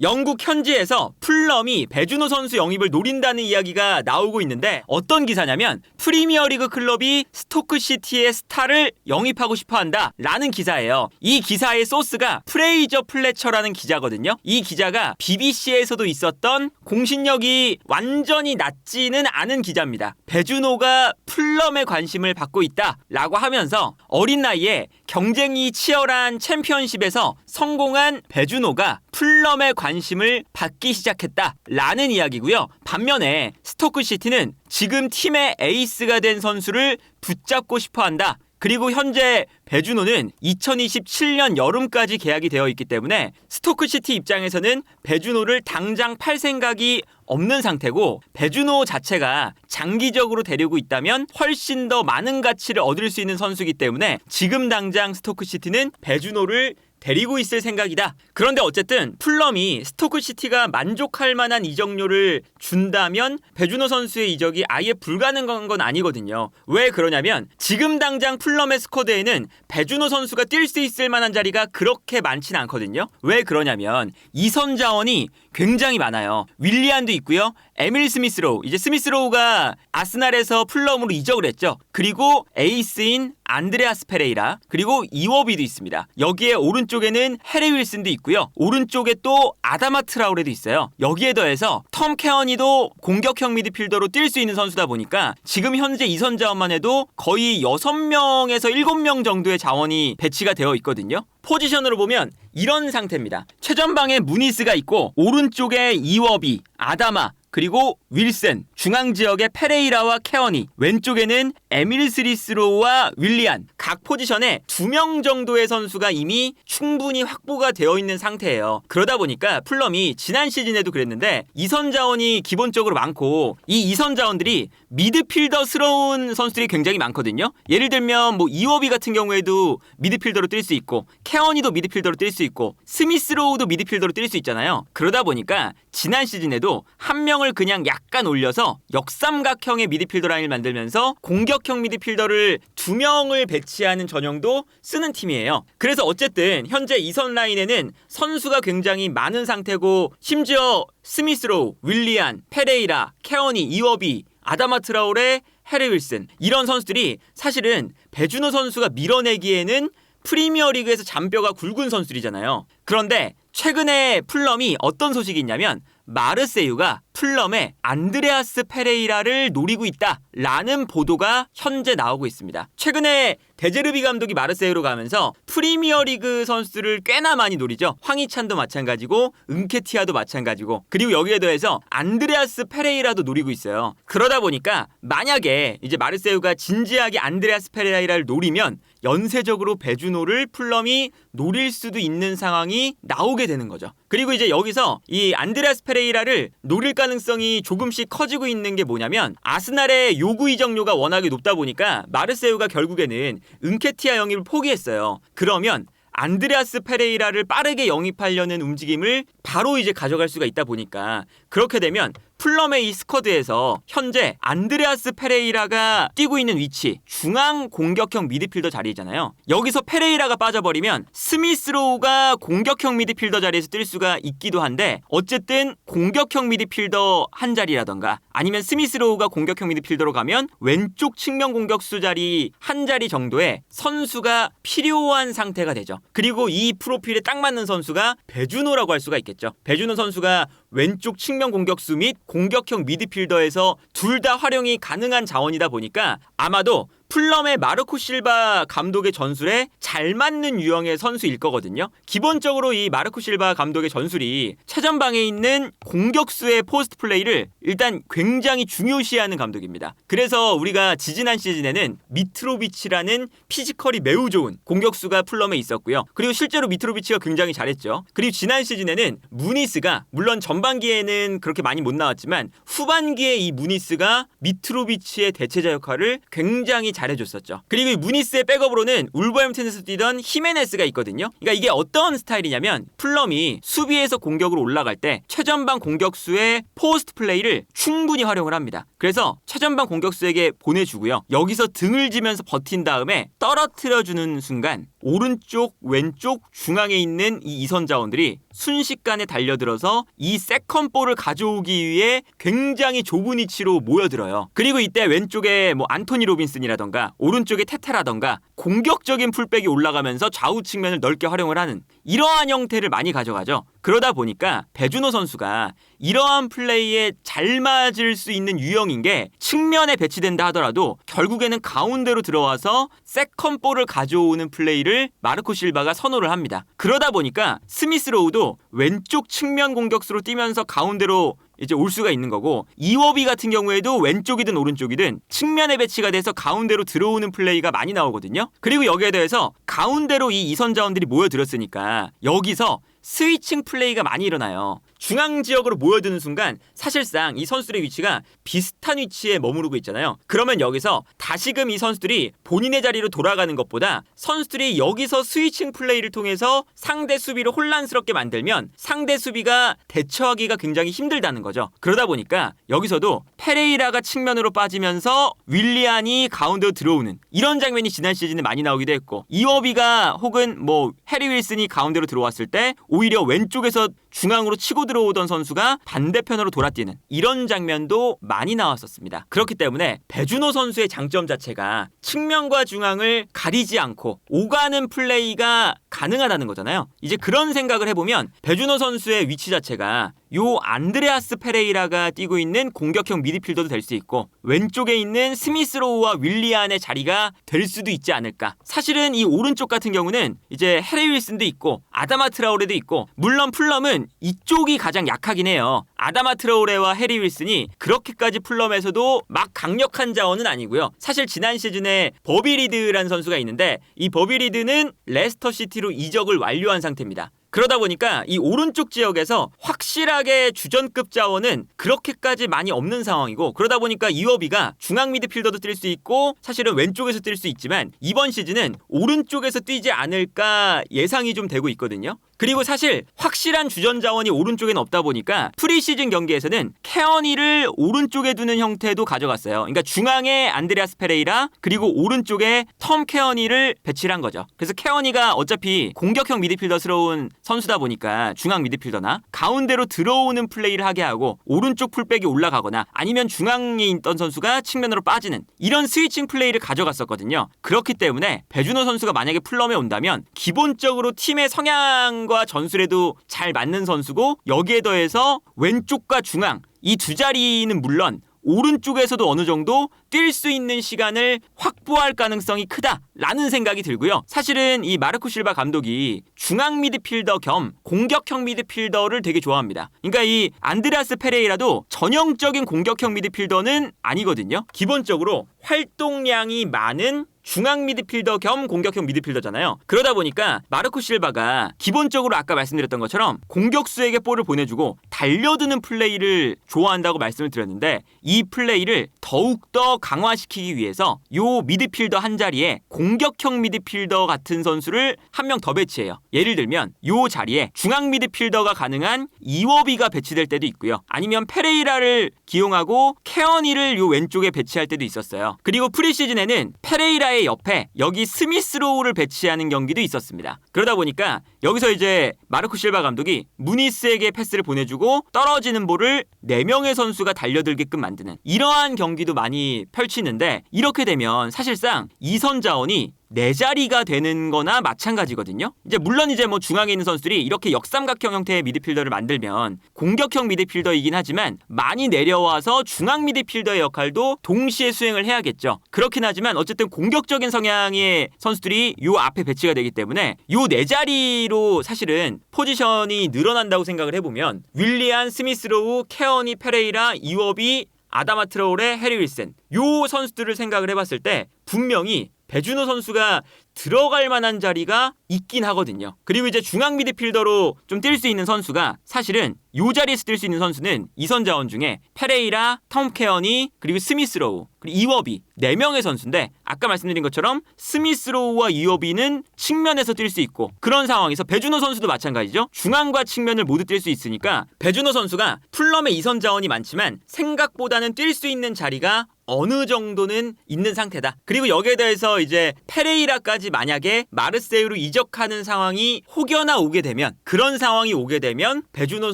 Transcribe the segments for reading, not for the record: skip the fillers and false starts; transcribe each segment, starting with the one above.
영국 현지에서 풀럼이 배준호 선수 영입을 노린다는 이야기가 나오고 있는데 어떤 기사냐면 프리미어리그 클럽이 스토크시티의 스타를 영입하고 싶어한다 라는 기사예요. 이 기사의 소스가 프레이저 플래처라는 기자거든요. 이 기자가 BBC에서도 있었던 공신력이 완전히 낮지는 않은 기자입니다. 배준호가 풀럼에 관심을 받고 있다 라고 하면서 어린 나이에 경쟁이 치열한 챔피언십에서 성공한 배준호가 풀럼에 관심을 받기 시작했다 라는 이야기고요. 반면에 스토크시티는 지금 팀의 에이스가 된 선수를 붙잡고 싶어한다. 그리고 현재 배준호는 2027년 여름까지 계약이 되어 있기 때문에 스토크시티 입장에서는 배준호를 당장 팔 생각이 없는 상태고, 배준호 자체가 장기적으로 데리고 있다면 훨씬 더 많은 가치를 얻을 수 있는 선수이기 때문에 지금 당장 스토크시티는 배준호를 데리고 있을 생각이다. 그런데 어쨌든 풀럼이 스토크시티가 만족할 만한 이적료를 준다면 배준호 선수의 이적이 아예 불가능한 건 아니거든요. 왜 그러냐면 지금 당장 풀럼의 스쿼드에는 배준호 선수가 뛸 수 있을 만한 자리가 그렇게 많지는 않거든요. 왜 그러냐면 이선 자원이 굉장히 많아요. 윌리안도 있고요. 에밀 스미스로우, 이제 스미스로우가 아스날에서 풀럼으로 이적을 했죠. 그리고 에이스인 안드레아스 페레이라, 그리고 이워비도 있습니다. 여기에 오른쪽에는 해리 윌슨도 있고요. 오른쪽에 또 아다마 트라우레도 있어요. 여기에 더해서 텀 케어니도 공격형 미드필더로 뛸 수 있는 선수다 보니까 지금 현재 이선 자원만 해도 거의 6명에서 7명 정도의 자원이 배치가 되어 있거든요. 포지션으로 보면 이런 상태입니다. 최전방에 무니스가 있고 오른쪽에 이워비, 아다마, 그리고 윌슨, 중앙 지역에 페레이라와 케어니, 왼쪽에는 에밀 스미스로우와 윌리안, 각 포지션에 2명 정도의 선수가 이미 충분히 확보가 되어 있는 상태예요. 그러다 보니까 풀럼이 지난 시즌에도 그랬는데 이선 자원이 기본적으로 많고, 이 이선 자원들이 미드필더스러운 선수들이 굉장히 많거든요. 예를 들면 뭐 이워비 같은 경우에도 미드필더로 뛸 수 있고, 케어니도 미드필더로 뛸 수 있고, 스미스로우도 미드필더로 뛸 수 있잖아요. 그러다 보니까 지난 시즌에도 한 명을 그냥 약간 올려서 역삼각형의 미드필더 라인을 만들면서 공격형 미드필더를 2명을 배치하는 전형도 쓰는 팀이에요. 그래서 어쨌든 현재 이선 라인에는 선수가 굉장히 많은 상태고, 심지어 스미스로우, 윌리안, 페레이라, 케어니, 이워비, 아다마 트라오레, 해리 윌슨, 이런 선수들이 사실은 배준호 선수가 밀어내기에는 프리미어리그에서 잔뼈가 굵은 선수들이잖아요. 그런데 최근에 풀럼이 어떤 소식이 있냐면 마르세유가 풀럼에 안드레아스 페레이라를 노리고 있다라는 보도가 현재 나오고 있습니다. 최근에 데제르비 감독이 마르세유로 가면서 프리미어리그 선수들을 꽤나 많이 노리죠. 황희찬도 마찬가지고 은케티아도 마찬가지고, 그리고 여기에 더해서 안드레아스 페레이라도 노리고 있어요. 그러다 보니까 만약에 이제 마르세유가 진지하게 안드레아스 페레이라를 노리면 연쇄적으로 배준호를 풀럼이 노릴 수도 있는 상황이 나오게 되는 거죠. 그리고 이제 여기서 이 안드레아스 페레이라를 노릴 가능성이 조금씩 커지고 있는 게 뭐냐면, 아스날의 요구 이적료가 워낙에 높다 보니까 마르세유가 결국에는 은케티아 영입을 포기했어요. 그러면 안드레아스 페레이라를 빠르게 영입하려는 움직임을 바로 이제 가져갈 수가 있다 보니까, 그렇게 되면 풀럼의 이 스쿼드에서 현재 안드레아스 페레이라가 뛰고 있는 위치, 중앙 공격형 미드필더 자리잖아요. 여기서 페레이라가 빠져버리면 스미스로우가 공격형 미드필더 자리에서 뛸 수가 있기도 한데, 어쨌든 공격형 미드필더 한 자리라던가 아니면 스미스로우가 공격형 미드필더로 가면 왼쪽 측면 공격수 자리 한 자리 정도의 선수가 필요한 상태가 되죠. 그리고 이 프로필에 딱 맞는 선수가 배준호라고 할 수가 있겠죠. 배준호 선수가 왼쪽 측면 공격수 및 공격형 미드필더에서 둘 다 활용이 가능한 자원이다 보니까 아마도 풀럼의 마르코 실바 감독의 전술에 잘 맞는 유형의 선수일 거거든요. 기본적으로 이 마르코 실바 감독의 전술이 최전방에 있는 공격수의 포스트 플레이를 일단 굉장히 중요시하는 감독입니다. 그래서 우리가 지지난 시즌에는 미트로비치라는 피지컬이 매우 좋은 공격수가 풀럼에 있었고요. 그리고 실제로 미트로비치가 굉장히 잘했죠. 그리고 지난 시즌에는 무니스가, 물론 전반기에는 그렇게 많이 못 나왔지만 후반기에 이 무니스가 미트로비치의 대체자 역할을 굉장히 잘해줬었죠. 그리고 이 무니스의 백업으로는 울버햄튼에서 뛰던 히메네스가 있거든요. 그러니까 이게 어떤 스타일이냐면, 풀럼이 수비에서 공격으로 올라갈 때 최전방 공격수의 포스트 플레이를 충분히 활용을 합니다. 그래서 최전방 공격수에게 보내주고요. 여기서 등을 지면서 버틴 다음에 떨어뜨려주는 순간 오른쪽, 왼쪽, 중앙에 있는 이 이선 자원들이 순식간에 달려들어서 이 세컨볼을 가져오기 위해 굉장히 좁은 위치로 모여들어요. 그리고 이때 왼쪽에 뭐 안토니 로빈슨이라던가 오른쪽에 테테라던가 공격적인 풀백이 올라가면서 좌우 측면을 넓게 활용을 하는 이러한 형태를 많이 가져가죠. 그러다 보니까 배준호 선수가 이러한 플레이에 잘 맞을 수 있는 유형인 게 측면에 배치된다 하더라도 결국에는 가운데로 들어와서 세컨볼을 가져오는 플레이를 마르코 실바가 선호를 합니다. 그러다 보니까 스미스 로우도 왼쪽 측면 공격수로 뛰면서 가운데로 이제 올 수가 있는 거고, 이워비 같은 경우에도 왼쪽이든 오른쪽이든 측면에 배치가 돼서 가운데로 들어오는 플레이가 많이 나오거든요. 그리고 여기에 대해서 가운데로 이 이선 자원들이 모여들었으니까 여기서 스위칭 플레이가 많이 일어나요. 중앙 지역으로 모여드는 순간 사실상 이 선수들의 위치가 비슷한 위치에 머무르고 있잖아요. 그러면 여기서 다시금 이 선수들이 본인의 자리로 돌아가는 것보다 선수들이 여기서 스위칭 플레이를 통해서 상대 수비를 혼란스럽게 만들면 상대 수비가 대처하기가 굉장히 힘들다는 거죠. 그러다 보니까 여기서도 페레이라가 측면으로 빠지면서 윌리안이 가운데로 들어오는 이런 장면이 지난 시즌에 많이 나오기도 했고, 이워비가 혹은 뭐 해리 윌슨이 가운데로 들어왔을 때 오히려 왼쪽에서 중앙으로 치고 들어오던 선수가 반대편으로 돌아뛰는 이런 장면도 많이 나왔었습니다. 그렇기 때문에 배준호 선수의 장점 자체가 측면과 중앙을 가리지 않고 오가는 플레이가 가능하다는 거잖아요. 이제 그런 생각을 해보면 배준호 선수의 위치 자체가 요 안드레아스 페레이라가 뛰고 있는 공격형 미드필더도 될 수 있고 왼쪽에 있는 스미스 로우와 윌리안의 자리가 될 수도 있지 않을까. 사실은 이 오른쪽 같은 경우는 이제 해리 윌슨도 있고 아다마 트라오레도 있고, 물론 풀럼은 이쪽이 가장 약하긴 해요. 아다마 트라오레와 해리 윌슨이 그렇게까지 풀럼에서도 막 강력한 자원은 아니고요. 사실 지난 시즌에 버비 리드라는 선수가 있는데 이 버비 리드는 레스터 시티로 이적을 완료한 상태입니다. 그러다 보니까 이 오른쪽 지역에서 확실하게 주전급 자원은 그렇게까지 많이 없는 상황이고, 그러다 보니까 이워비가 중앙 미드필더도 뛸 수 있고 사실은 왼쪽에서 뛸 수 있지만 이번 시즌은 오른쪽에서 뛰지 않을까 예상이 좀 되고 있거든요. 그리고 사실 확실한 주전 자원이 오른쪽에는 없다 보니까 프리시즌 경기에서는 케어니를 오른쪽에 두는 형태도 가져갔어요. 그러니까 중앙에 안드레아스 페레이라 그리고 오른쪽에 텀 케어니를 배치를 한 거죠. 그래서 케어니가 어차피 공격형 미드필더스러운 선수다 보니까 중앙 미드필더나 가운데로 들어오는 플레이를 하게 하고 오른쪽 풀백이 올라가거나 아니면 중앙에 있던 선수가 측면으로 빠지는 이런 스위칭 플레이를 가져갔었거든요. 그렇기 때문에 배준호 선수가 만약에 풀럼에 온다면 기본적으로 팀의 성향과 전술에도 잘 맞는 선수고, 여기에 더해서 왼쪽과 중앙 이 두 자리는 물론 오른쪽에서도 어느 정도 뛸 수 있는 시간을 확보할 가능성이 크다라는 생각이 들고요. 사실은 이 마르코 실바 감독이 중앙 미드필더 겸 공격형 미드필더를 되게 좋아합니다. 그러니까 이 안드레아스 페레이라도 전형적인 공격형 미드필더는 아니거든요. 기본적으로 활동량이 많은 중앙 미드필더 겸 공격형 미드필더잖아요. 그러다 보니까 마르코 실바가 기본적으로 아까 말씀드렸던 것처럼 공격수에게 볼을 보내주고 달려드는 플레이를 좋아한다고 말씀을 드렸는데, 이 플레이를 더욱더 강화시키기 위해서 요 미드필더 한 자리에 공격형 미드필더 같은 선수를 한 명 더 배치해요. 예를 들면 요 자리에 중앙 미드필더가 가능한 이워비가 배치될 때도 있고요. 아니면 페레이라를 기용하고 케어니를 요 왼쪽에 배치할 때도 있었어요. 그리고 프리시즌에는 페레이라의 옆에 여기 스미스 로우를 배치하는 경기도 있었습니다. 그러다 보니까 여기서 이제 마르코 실바 감독이 무니스에게 패스를 보내주고 떨어지는 볼을 4명의 선수가 달려들게끔 만드는 이러한 경기도 많이 펼치는데, 이렇게 되면 사실상 이선 자원이 4자리가 되는 거나 마찬가지거든요. 이제 물론 이제 뭐 중앙에 있는 선수들이 이렇게 역삼각형 형태의 미드필더를 만들면 공격형 미드필더이긴 하지만 많이 내려와서 중앙 미드필더의 역할도 동시에 수행을 해야겠죠. 그렇긴 하지만 어쨌든 공격적인 성향의 선수들이 요 앞에 배치가 되기 때문에 요 4자리로 사실은 포지션이 늘어난다고 생각을 해보면 윌리안, 스미스로우, 케어니, 페레이라, 이워비, 아다마 트라오레, 해리 윌슨 요 선수들을 생각을 해봤을 때 분명히 배준호 선수가 들어갈 만한 자리가 있긴 하거든요. 그리고 이제 중앙 미드필더로 좀 뛸 수 있는 선수가 사실은 요 자리에서 뛸 수 있는 선수는 이선 자원 중에 페레이라, 톰 케어니, 그리고 스미스로우, 그리고 이워비 4명의 선수인데 아까 말씀드린 것처럼 스미스로우와 이워비는 측면에서 뛸 수 있고 그런 상황에서 배준호 선수도 마찬가지죠. 중앙과 측면을 모두 뛸 수 있으니까 배준호 선수가 풀럼의 이선 자원이 많지만 생각보다는 뛸 수 있는 자리가 어느 정도는 있는 상태다. 그리고 여기에 대해서 이제 페레이라까지 만약에 마르세유로 이적하는 상황이 혹여나 오게 되면 그런 상황이 오게 되면 배준호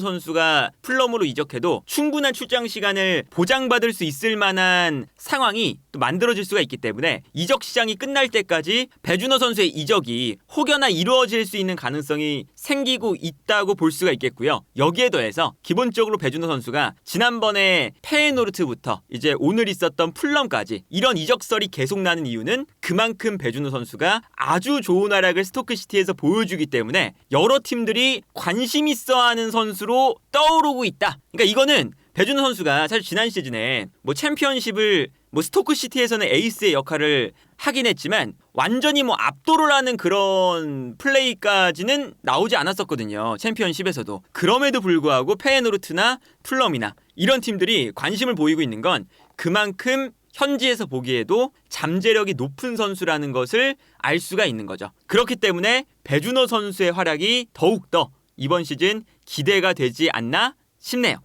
선수가 풀럼으로 이적해도 충분한 출장 시간을 보장받을 수 있을 만한 상황이 또 만들어질 수가 있기 때문에 이적 시장이 끝날 때까지 배준호 선수의 이적이 혹여나 이루어질 수 있는 가능성이 생기고 있다고 볼 수가 있겠고요. 여기에 더해서 기본적으로 배준호 선수가 지난번에 페에노르트부터 이제 오늘 있었던 풀럼까지 이런 이적설이 계속 나는 이유는 그만큼 배준호 선수가 아주 좋은 활약을 스토크시티에서 보여주기 때문에 여러 팀들이 관심 있어하는 선수로 떠오르고 있다. 그러니까 이거는 배준호 선수가 사실 지난 시즌에 뭐 챔피언십을 뭐 스토크시티에서는 에이스의 역할을 하긴 했지만 완전히 뭐 압도를 하는 그런 플레이까지는 나오지 않았었거든요. 챔피언십에서도. 그럼에도 불구하고 페에노르트나 풀럼이나 이런 팀들이 관심을 보이고 있는 건 그만큼 현지에서 보기에도 잠재력이 높은 선수라는 것을 알 수가 있는 거죠. 그렇기 때문에 배준호 선수의 활약이 더욱더 이번 시즌 기대가 되지 않나 싶네요.